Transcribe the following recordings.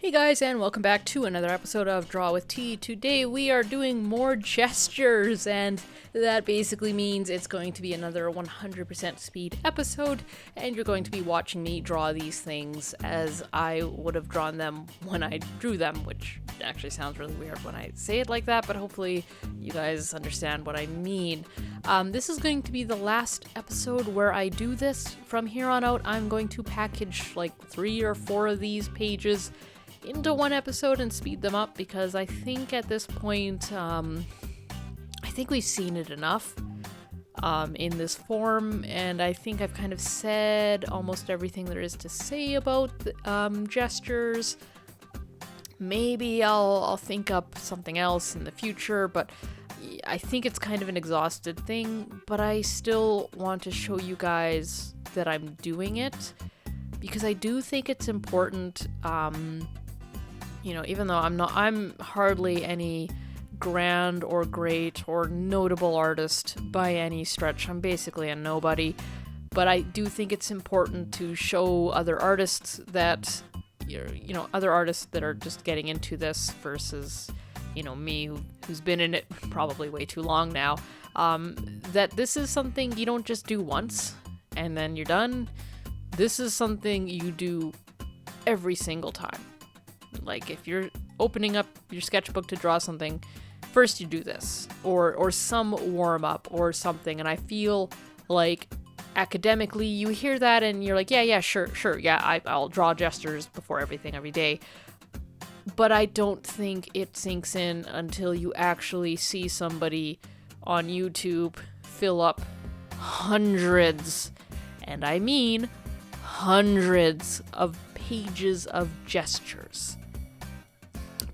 Hey guys, and welcome back to another episode of Draw with T. Today we are doing more gestures, and that basically means it's going to be another 100% speed episode, and you're going to be watching me draw these things as I would have drawn them when I drew them, which actually sounds really weird when I say it like that, but hopefully you guys understand what I mean. This is going to be the last episode where I do this. From here on out, I'm going to package like 3 or 4 of these pages into one episode and speed them up, because I think at this point, I think we've seen it enough in this form, and I think I've kind of said almost everything there is to say about gestures. Maybe I'll think up something else in the future, but I think it's kind of an exhausted thing, but I still want to show you guys that I'm doing it, because I do think it's important. Even though I'm hardly any grand or great or notable artist by any stretch. I'm basically a nobody, but I do think it's important to show other artists that, other artists that are just getting into this versus, me who's been in it probably way too long now, that this is something you don't just do once and then you're done. This is something you do every single time. Like, if you're opening up your sketchbook to draw something, first you do this, or some warm-up or something, and I feel like academically you hear that and you're like, yeah, sure, I'll draw gestures before everything every day, but I don't think it sinks in until you actually see somebody on YouTube fill up hundreds, and I mean hundreds of pages of gestures.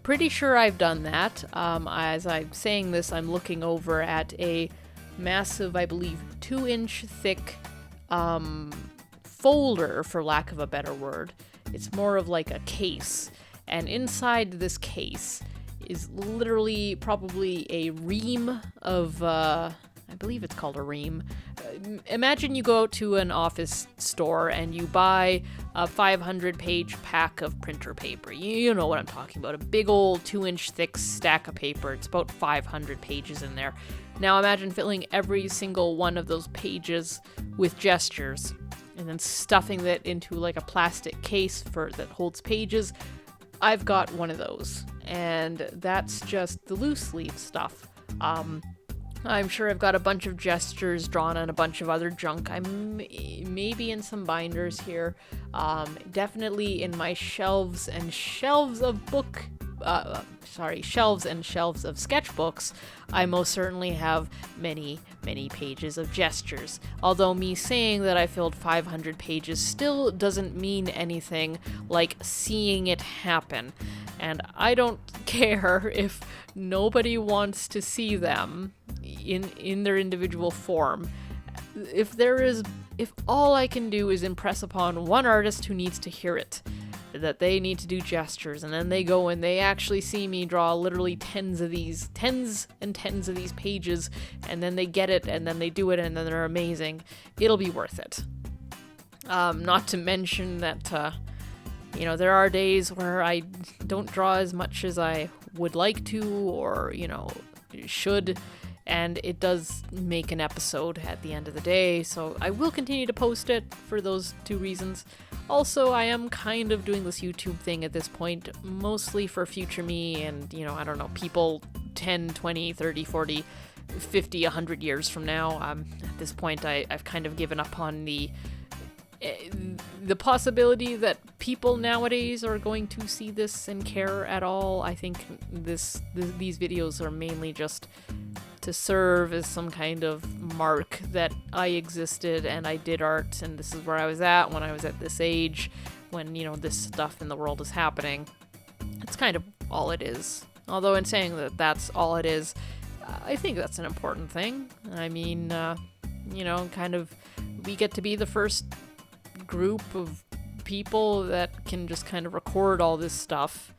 Pretty sure I've done that. As I'm saying this, I'm looking over at a massive, I believe, 2-inch thick folder, for lack of a better word. It's more of like a case, and inside this case is literally probably a ream of I believe it's called a ream. Imagine you go to an office store and you buy a 500-page pack of printer paper. You know what I'm talking about. A big old 2-inch thick stack of paper. It's about 500 pages in there. Now imagine filling every single one of those pages with gestures and then stuffing that into like a plastic case that holds pages. I've got one of those, and that's just the loose leaf stuff. I'm sure I've got a bunch of gestures drawn on a bunch of other junk. I'm maybe in some binders here. Definitely in my shelves and shelves of sketchbooks. I most certainly have many, many pages of gestures. Although me saying that I filled 500 pages still doesn't mean anything like seeing it happen. And I don't care if nobody wants to see them in their individual form. If all I can do is impress upon one artist who needs to hear it, that they need to do gestures, and then they go and they actually see me draw literally tens and tens of these pages, and then they get it, and then they do it, and then they're amazing, it'll be worth it. Not to mention that, there are days where I don't draw as much as I would like to, or, should, and it does make an episode at the end of the day, so I will continue to post it for those 2 reasons. Also, I am kind of doing this YouTube thing at this point, mostly for future me and, I don't know, people 10, 20, 30, 40, 50, 100 years from now. At this point, I've kind of given up on the possibility that people nowadays are going to see this and care at all. I think these videos are mainly just to serve as some kind of mark that I existed and I did art, and this is where I was at when I was at this age, when, this stuff in the world is happening. It's kind of all it is. Although in saying that that's all it is, I think that's an important thing. I mean, kind of, we get to be the first group of people that can just kind of record all this stuff.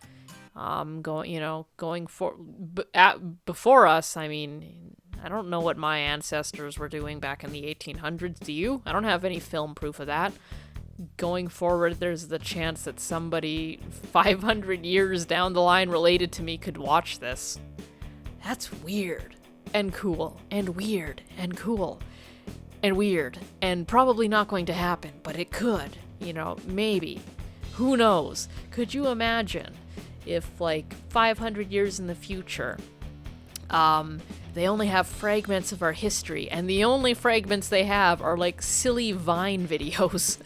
Before us. I mean, I don't know what my ancestors were doing back in the 1800s. Do you? I don't have any film proof of that. going forward, there's the chance that somebody 500 years down the line related to me could watch this. That's weird and cool and weird and cool and weird and probably not going to happen, but it could, maybe. Who knows? Could you imagine if 500 years in the future, they only have fragments of our history, and the only fragments they have are silly Vine videos.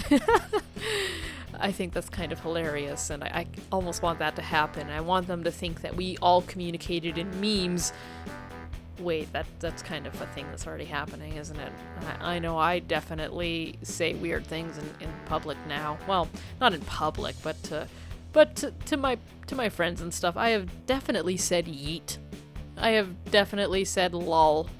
I think that's kind of hilarious, and I almost want that to happen. I want them to think that we all communicated in memes. Wait, that's kind of a thing that's already happening, isn't it? I know I definitely say weird things in public now. Well, not in public, but to my friends and stuff. I have definitely said yeet. I have definitely said lol,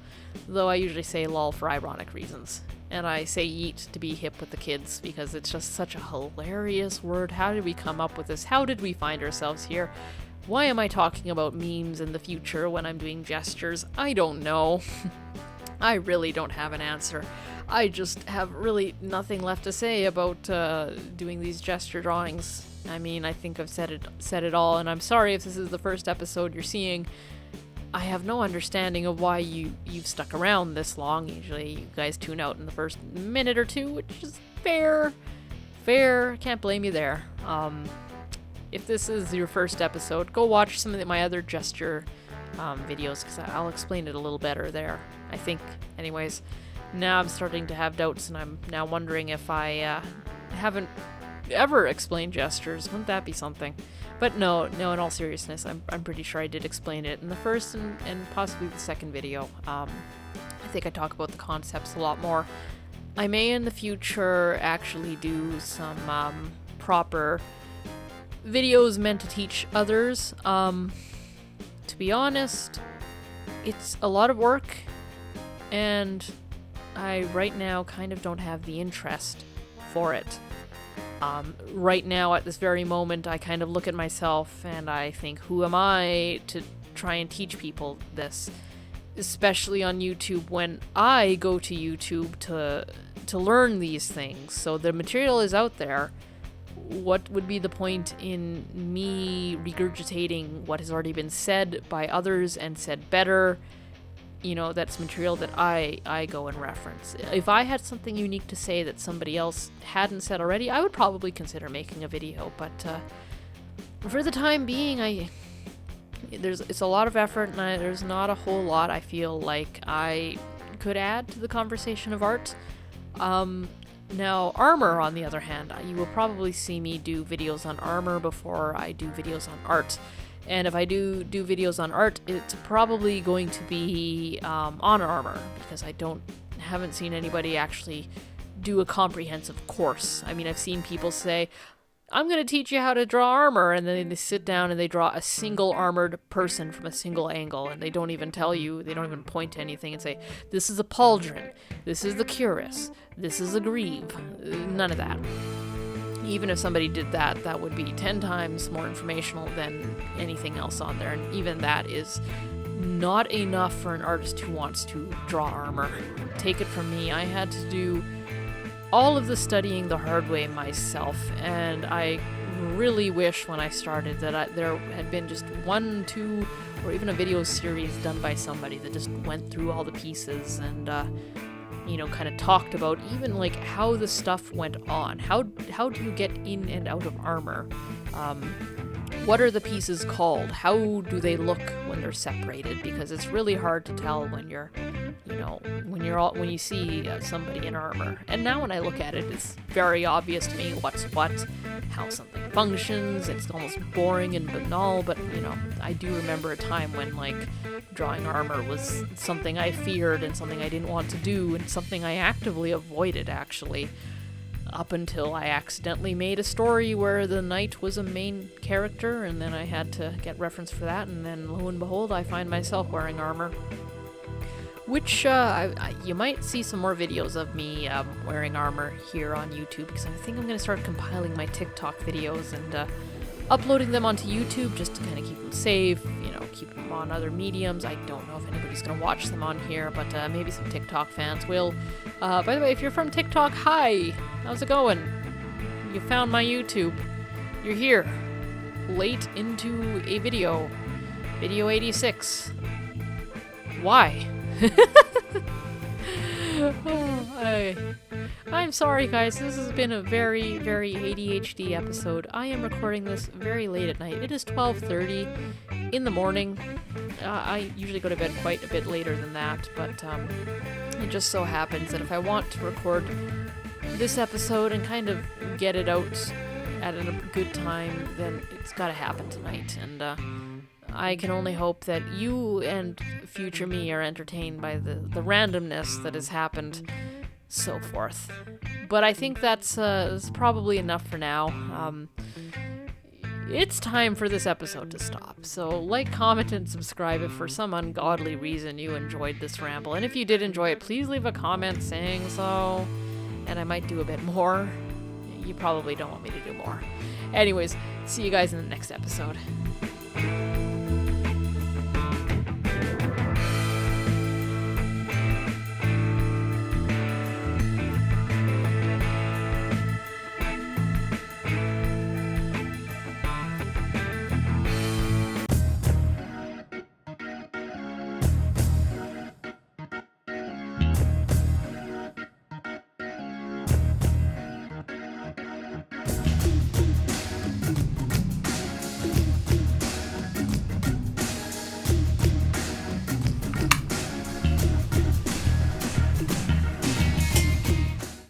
though I usually say lol for ironic reasons. And I say yeet to be hip with the kids because it's just such a hilarious word. How did we come up with this? How did we find ourselves here? Why am I talking about memes in the future when I'm doing gestures? I don't know. I really don't have an answer. I just have really nothing left to say about doing these gesture drawings. I mean, I think I've said it all, and I'm sorry if this is the first episode you're seeing. I have no understanding of why you've stuck around this long. Usually you guys tune out in the first minute or two, which is fair. Can't blame you there. If this is your first episode, go watch some of my other gesture videos, because I'll explain it a little better there, I think. Anyways, now I'm starting to have doubts, and I'm now wondering if I haven't ever explained gestures. Wouldn't that be something? But no, in all seriousness, I'm pretty sure I did explain it in the first and possibly the second video. I think I talk about the concepts a lot more. I may in the future actually do some proper videos meant to teach others. To be honest, it's a lot of work, and I right now kind of don't have the interest for it. Right now, at this very moment, I kind of look at myself and I think, who am I to try and teach people this? Especially on YouTube, when I go to YouTube to learn these things. So the material is out there. What would be the point in me regurgitating what has already been said by others and said better? That's material that I go and reference. If I had something unique to say that somebody else hadn't said already, I would probably consider making a video. But for the time being, it's a lot of effort, and there's not a whole lot I feel like I could add to the conversation of art. Now, armor, on the other hand, you will probably see me do videos on armor before I do videos on art. And if I do videos on art, it's probably going to be on armor, because I haven't seen anybody actually do a comprehensive course. I mean, I've seen people say, I'm going to teach you how to draw armor, and then they sit down and they draw a single armored person from a single angle, and they don't even tell you, they don't even point to anything and say, this is a pauldron, this is the cuirass, this is a greave. None of that. Even if somebody did that, that would be 10 times more informational than anything else on there. And even that is not enough for an artist who wants to draw armor. Take it from me, I had to do all of the studying the hard way myself. And I really wish when I started that there had been just 1, 2, or even a video series done by somebody that just went through all the pieces and kind of talked about even how the stuff went on. How do you get in and out of armor? What are the pieces called? How do they look when they're separated? Because it's really hard to tell when you see somebody in armor. And now when I look at it, it's very obvious to me what's what, how something functions. It's almost boring and banal, but I do remember a time when drawing armor was something I feared and something I didn't want to do and something I actively avoided, actually. Up until I accidentally made a story where the knight was a main character, and then I had to get reference for that, and then lo and behold, I find myself wearing armor. Which, you might see some more videos of me wearing armor here on YouTube, because I think I'm going to start compiling my TikTok videos and uploading them onto YouTube just to kind of keep them safe, keep them on other mediums. I don't know if anybody's going to watch them on here, but maybe some TikTok fans will. By the way, if you're from TikTok, hi! How's it going? You found my YouTube. You're here. Late into a video. Video 86. Why? I'm sorry, guys. This has been a very, very ADHD episode. I am recording this very late at night. It is 12:30 in the morning. I usually go to bed quite a bit later than that, but it just so happens that if I want to record this episode and kind of get it out at a good time, then it's got to happen tonight. And I can only hope that you and future me are entertained by the randomness that has happened, so forth. But I think that's probably enough for now. It's time for this episode to stop. So like, comment, and subscribe if for some ungodly reason you enjoyed this ramble. And if you did enjoy it, please leave a comment saying so, and I might do a bit more. You probably don't want me to do more. Anyways, see you guys in the next episode.